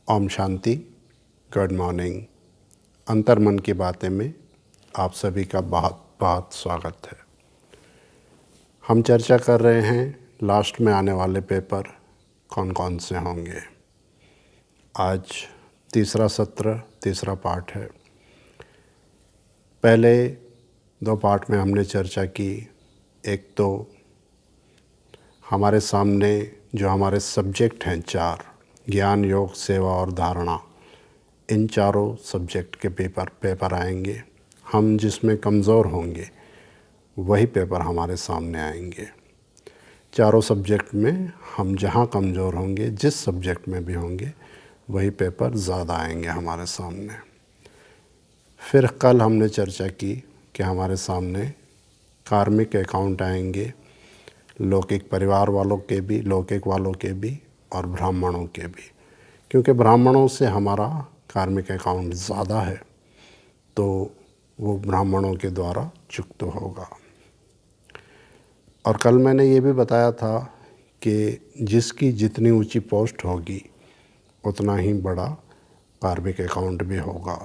Om Shanti. Good morning. अंतर्मन की बातें में आप सभी का बहुत बहुत स्वागत है। हम चर्चा कर रहे हैं लास्ट में आने वाले पेपर कौन कौन से होंगे। आज तीसरा सत्र, तीसरा पार्ट है। पहले दो पार्ट में हमने चर्चा की। एक तो हमारे सामने जो हमारे सब्जेक्ट हैं चार, ज्ञान, योग, सेवा और धारणा, इन चारों सब्जेक्ट के पेपर आएंगे। हम जिसमें कमज़ोर होंगे वही पेपर हमारे सामने आएंगे। चारों सब्जेक्ट में हम जहाँ कमज़ोर होंगे, जिस सब्जेक्ट में भी होंगे, वही पेपर ज़्यादा आएंगे हमारे सामने। फिर कल हमने चर्चा की कि हमारे सामने कार्मिक अकाउंट आएंगे, लौकिक परिवार वालों के भी, लौकिक वालों के भी और ब्राह्मणों के भी। क्योंकि ब्राह्मणों से हमारा कार्मिक अकाउंट ज़्यादा है, तो वो ब्राह्मणों के द्वारा चुक्त होगा। और कल मैंने ये भी बताया था कि जिसकी जितनी ऊंची पोस्ट होगी उतना ही बड़ा कार्मिक अकाउंट भी होगा,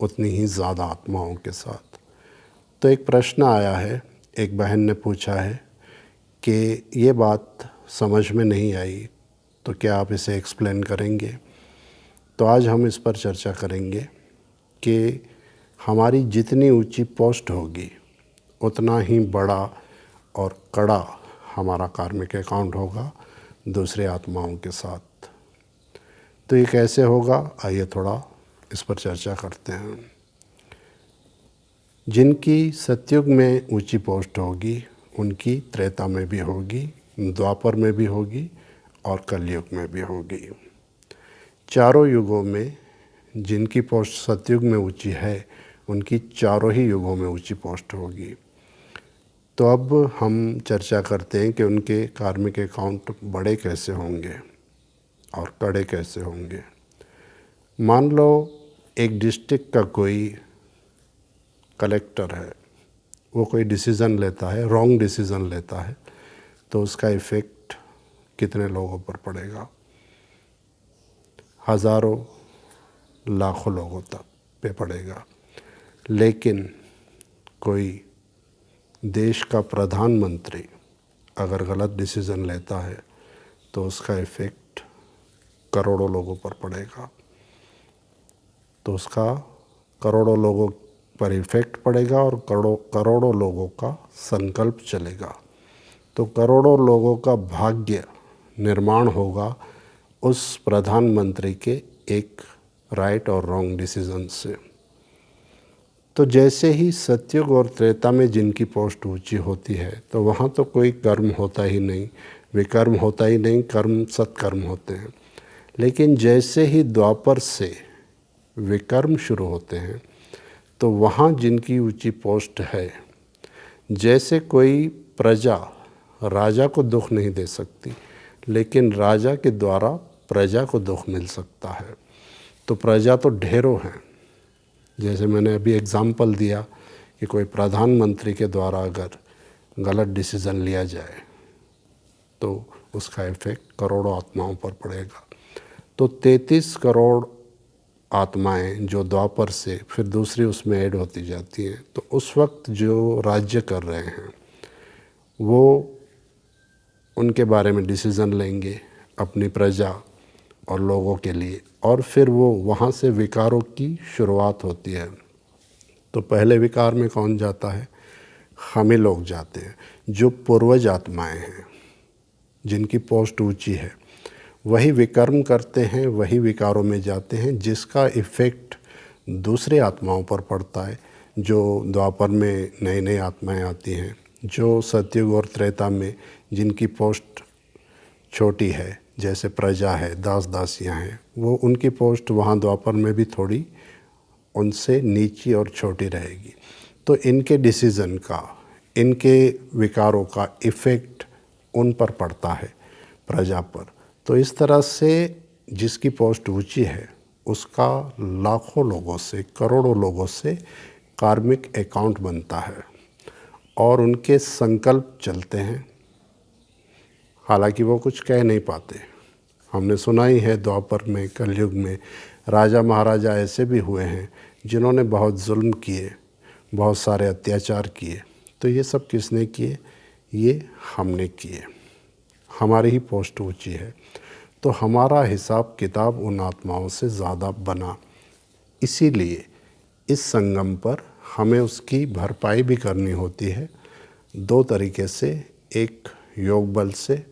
उतनी ही ज़्यादा आत्माओं के साथ। तो एक प्रश्न आया है, एक बहन ने पूछा है कि ये बात समझ में नहीं आई, तो क्या आप इसे एक्सप्लेन करेंगे। तो आज हम इस पर चर्चा करेंगे कि हमारी जितनी ऊंची पोस्ट होगी उतना ही बड़ा और कड़ा हमारा कार्मिक अकाउंट होगा दूसरे आत्माओं के साथ। तो ये कैसे होगा, आइए थोड़ा इस पर चर्चा करते हैं। जिनकी सतयुग में ऊंची पोस्ट होगी उनकी त्रेता में भी होगी, द्वापर में भी होगी और कलयुग में भी होगी। चारों युगों में जिनकी पोस्ट सतयुग में ऊंची है उनकी चारों ही युगों में ऊंची पोस्ट होगी। तो अब हम चर्चा करते हैं कि उनके कार्मिक अकाउंट बड़े कैसे होंगे और कड़े कैसे होंगे। मान लो एक डिस्ट्रिक्ट का कोई कलेक्टर है, वो कोई डिसीज़न लेता है, रॉन्ग डिसीज़न लेता है, तो उसका इफ़ेक्ट कितने लोगों पर पड़ेगा? हज़ारों लाखों लोगों तक पे पड़ेगा। लेकिन कोई देश का प्रधानमंत्री अगर गलत डिसीज़न लेता है तो उसका इफ़ेक्ट करोड़ों लोगों पर पड़ेगा। तो उसका करोड़ों लोगों पर इफ़ेक्ट पड़ेगा और करोड़ों लोगों का संकल्प चलेगा। तो करोड़ों लोगों का भाग्य निर्माण होगा उस प्रधानमंत्री के एक राइट और रॉन्ग डिसीज़न से। तो जैसे ही सतयुग और त्रेता में जिनकी पोस्ट ऊंची होती है तो वहाँ तो कोई कर्म होता ही नहीं, विकर्म होता ही नहीं, कर्म सत्कर्म होते हैं। लेकिन जैसे ही द्वापर से विकर्म शुरू होते हैं तो वहाँ जिनकी ऊंची पोस्ट है, जैसे कोई प्रजा राजा को दुख नहीं दे सकती, लेकिन राजा के द्वारा प्रजा को दुख मिल सकता है। तो प्रजा तो ढेरों हैं। जैसे मैंने अभी एग्ज़ाम्पल दिया कि कोई प्रधानमंत्री के द्वारा अगर गलत डिसीज़न लिया जाए तो उसका इफ़ेक्ट करोड़ों आत्माओं पर पड़ेगा। तो 33 करोड़ आत्माएं जो द्वापर से फिर दूसरी उसमें ऐड होती जाती हैं, तो उस वक्त जो राज्य कर रहे हैं वो उनके बारे में डिसीज़न लेंगे अपनी प्रजा और लोगों के लिए, और फिर वो वहाँ से विकारों की शुरुआत होती है। तो पहले विकार में कौन जाता है? हम ही लोग जाते हैं। जो पूर्वज आत्माएं हैं जिनकी पोस्ट ऊंची है वही विकर्म करते हैं, वही विकारों में जाते हैं, जिसका इफ़ेक्ट दूसरे आत्माओं पर पड़ता है। जो द्वापर में नई नई आत्माएं आती हैं, जो सतयुग और त्रेता में जिनकी पोस्ट छोटी है, जैसे प्रजा है, दास दासियां हैं, वो उनकी पोस्ट वहाँ द्वापर में भी थोड़ी उनसे नीची और छोटी रहेगी। तो इनके डिसीज़न का, इनके विकारों का इफ़ेक्ट उन पर पड़ता है, प्रजा पर। तो इस तरह से जिसकी पोस्ट ऊंची है उसका लाखों लोगों से, करोड़ों लोगों से कार्मिक अकाउंट बनता है और उनके संकल्प चलते हैं। हालांकि वो कुछ कह नहीं पाते, हमने सुना ही है, द्वापर में, कलयुग में राजा महाराजा ऐसे भी हुए हैं जिन्होंने बहुत जुल्म किए, बहुत सारे अत्याचार किए। तो ये सब किसने किए? ये हमने किए। हमारी ही पोस्ट ऊंची है, तो हमारा हिसाब किताब उन आत्माओं से ज़्यादा बना। इसीलिए इस संगम पर हमें उसकी भरपाई भी करनी होती है दो तरीके से, एक योग बल से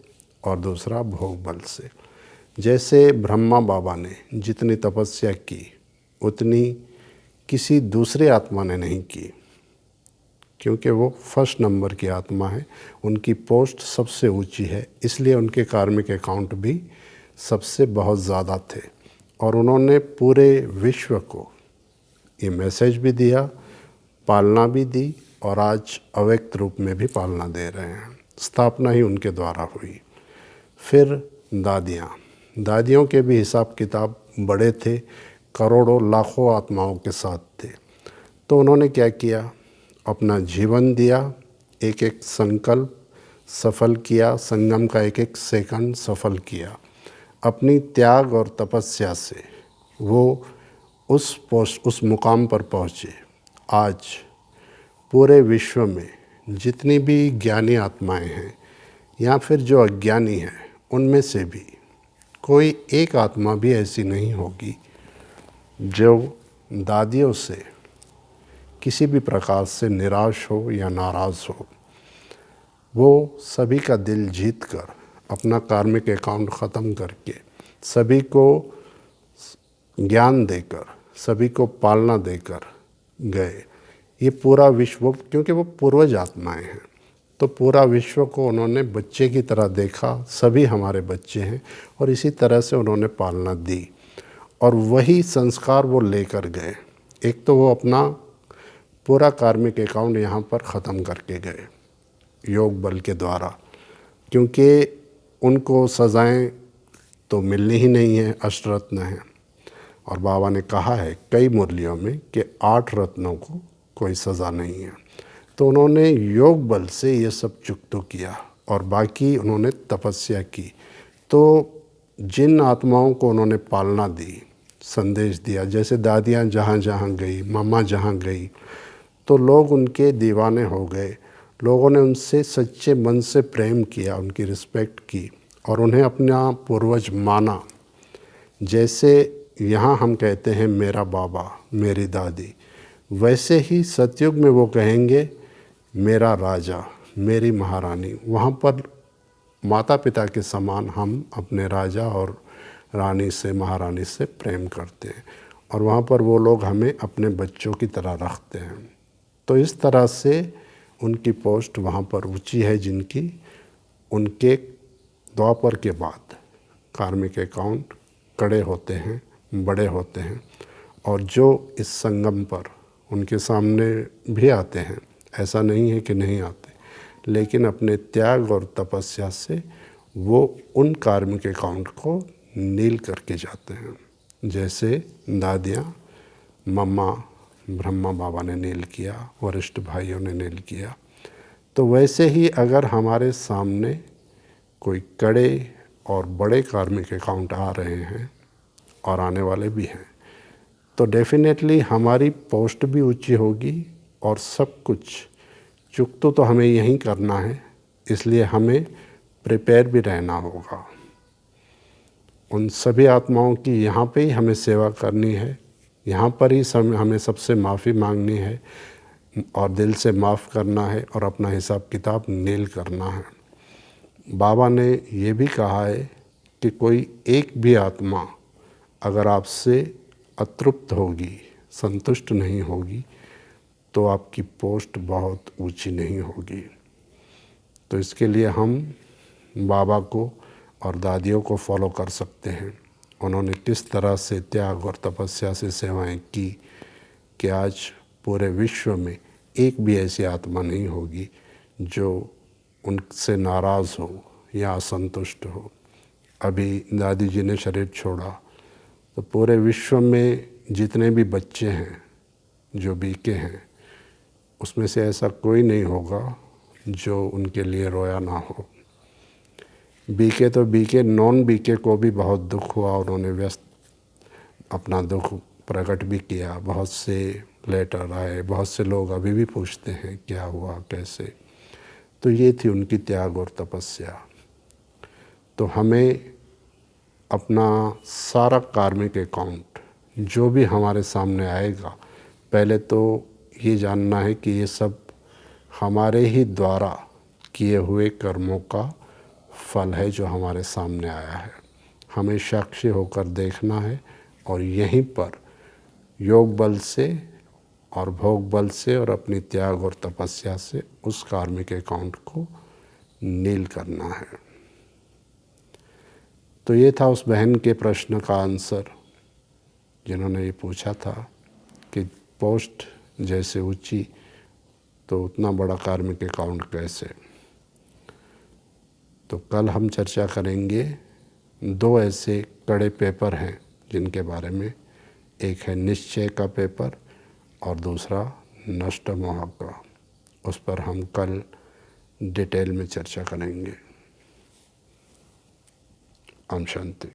और दूसरा भोग बल से। जैसे ब्रह्मा बाबा ने जितनी तपस्या की उतनी किसी दूसरे आत्मा ने नहीं की, क्योंकि वो फर्स्ट नंबर की आत्मा है, उनकी पोस्ट सबसे ऊंची है, इसलिए उनके कार्मिक अकाउंट भी सबसे बहुत ज़्यादा थे। और उन्होंने पूरे विश्व को ये मैसेज भी दिया, पालना भी दी, और आज अव्यक्त रूप में भी पालना दे रहे हैं। स्थापना ही उनके द्वारा हुई। फिर दादियों के भी हिसाब किताब बड़े थे, करोड़ों लाखों आत्माओं के साथ थे। तो उन्होंने क्या किया? अपना जीवन दिया, एक एक संकल्प सफल किया, संगम का एक एक सेकंड सफल किया। अपनी त्याग और तपस्या से वो उस मुकाम पर पहुँचे। आज पूरे विश्व में जितनी भी ज्ञानी आत्माएं हैं या फिर जो अज्ञानी हैं, उनमें से भी कोई एक आत्मा भी ऐसी नहीं होगी जो दादियों से किसी भी प्रकार से निराश हो या नाराज़ हो। वो सभी का दिल जीत कर, अपना कार्मिक अकाउंट ख़त्म करके, सभी को ज्ञान देकर, सभी को पालना देकर गए। ये पूरा विश्व, क्योंकि वो पूर्वज आत्माएं हैं, तो पूरा विश्व को उन्होंने बच्चे की तरह देखा, सभी हमारे बच्चे हैं, और इसी तरह से उन्होंने पालना दी। और वही संस्कार वो लेकर गए। एक तो वो अपना पूरा कार्मिक अकाउंट यहाँ पर ख़त्म करके गए योग बल के द्वारा, क्योंकि उनको सज़ाएं तो मिलनी ही नहीं है, अष्टरत्न हैं। और बाबा ने कहा है कई मुरलियों में कि 8 रत्नों को कोई सज़ा नहीं है। तो उन्होंने योग बल से ये सब चुकतो किया, और बाकी उन्होंने तपस्या की। तो जिन आत्माओं को उन्होंने पालना दी, संदेश दिया, जैसे दादियाँ जहाँ जहाँ गई, मम्मा जहाँ गई, तो लोग उनके दीवाने हो गए। लोगों ने उनसे सच्चे मन से प्रेम किया, उनकी रिस्पेक्ट की, और उन्हें अपना पूर्वज माना। जैसे यहाँ हम कहते हैं मेरा बाबा, मेरी दादी, वैसे ही सतयुग में वो कहेंगे मेरा राजा, मेरी महारानी। वहाँ पर माता पिता के समान हम अपने राजा और रानी से, महारानी से प्रेम करते हैं, और वहाँ पर वो लोग हमें अपने बच्चों की तरह रखते हैं। तो इस तरह से उनकी पोस्ट वहाँ पर ऊंची है, जिनकी उनके द्वापर के बाद कार्मिक अकाउंट कड़े होते हैं, बड़े होते हैं। और जो इस संगम पर उनके सामने भी आते हैं, ऐसा नहीं है कि नहीं आते, लेकिन अपने त्याग और तपस्या से वो उन कार्मिक अकाउंट को नील करके जाते हैं। जैसे दादियाँ, मम्मा, ब्रह्मा बाबा ने नील किया, वरिष्ठ भाइयों ने नील किया, तो वैसे ही अगर हमारे सामने कोई कड़े और बड़े कार्मिक अकाउंट आ रहे हैं और आने वाले भी हैं, तो डेफिनेटली हमारी पोस्ट भी ऊंची होगी, और सब कुछ चुकतो तो हमें यहीं करना है, इसलिए हमें प्रिपेयर भी रहना होगा। उन सभी आत्माओं की यहाँ पे ही हमें सेवा करनी है, यहाँ पर ही हमें सबसे माफ़ी मांगनी है, और दिल से माफ़ करना है, और अपना हिसाब किताब नील करना है। बाबा ने ये भी कहा है कि कोई एक भी आत्मा अगर आपसे अतृप्त होगी, संतुष्ट नहीं होगी, तो आपकी पोस्ट बहुत ऊंची नहीं होगी। तो इसके लिए हम बाबा को और दादियों को फॉलो कर सकते हैं। उन्होंने किस तरह से त्याग और तपस्या से सेवाएं की कि आज पूरे विश्व में एक भी ऐसी आत्मा नहीं होगी जो उनसे नाराज़ हो या असंतुष्ट हो। अभी दादी जी ने शरीर छोड़ा, तो पूरे विश्व में जितने भी बच्चे हैं जो बीके हैं, उसमें से ऐसा कोई नहीं होगा जो उनके लिए रोया ना हो। बीके तो बीके, नॉन बीके को भी बहुत दुख हुआ, उन्होंने व्यस्त अपना दुख प्रकट भी किया। बहुत से लेटर आए, बहुत से लोग अभी भी पूछते हैं क्या हुआ कैसे। तो ये थी उनकी त्याग और तपस्या। तो हमें अपना सारा कार्मिक अकाउंट जो भी हमारे सामने आएगा, पहले तो ये जानना है कि ये सब हमारे ही द्वारा किए हुए कर्मों का फल है जो हमारे सामने आया है। हमें साक्षी होकर देखना है और यहीं पर योग बल से और भोग बल से और अपनी त्याग और तपस्या से उस कार्मिक अकाउंट को नील करना है। तो ये था उस बहन के प्रश्न का आंसर, जिन्होंने ये पूछा था कि पोस्ट जैसे ऊंची तो उतना बड़ा कार्मिक अकाउंट कैसे। तो कल हम चर्चा करेंगे 2 ऐसे कड़े पेपर हैं जिनके बारे में, एक है निश्चय का पेपर और दूसरा नष्ट मोह का। उस पर हम कल डिटेल में चर्चा करेंगे। ओम शांति।